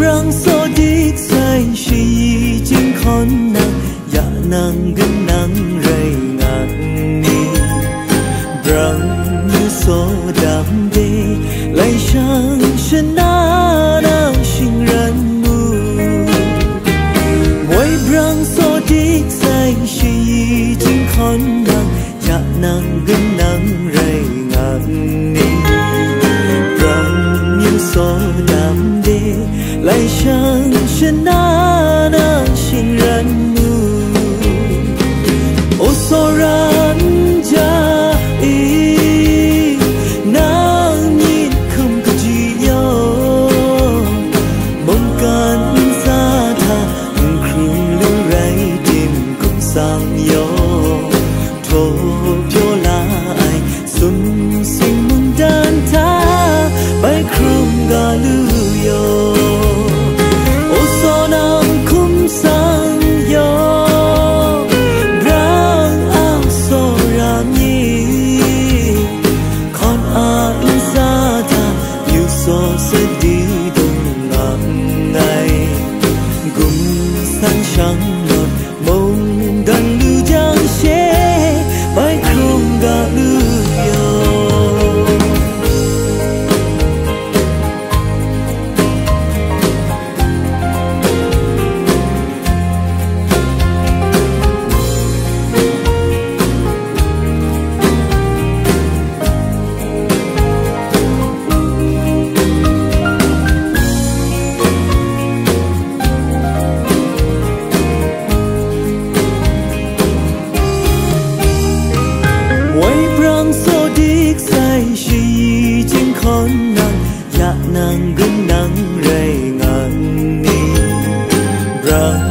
Brang so dik sai shi jing khon nang ya nang gan nang rai ngang ni brang như so đam de lai shang shen na nang xing ran mu Moi brang so dik sai shi jing khon nang ya nang gan nang rai ngang ni brang như so đam de lai shang shen na nang xing ran mu o so ran ja i nang nhìn không có gì yo mong can sa tha khung lu rai tim cũng sang yo tho pyo la ai sun sing mong dan tha bai khung ga lu yo Trăng lọt mông đàn lưu giang xế bay không gà lưu yo so dik sai shi jing khon nang ya nang gan nang rai ngang ni brang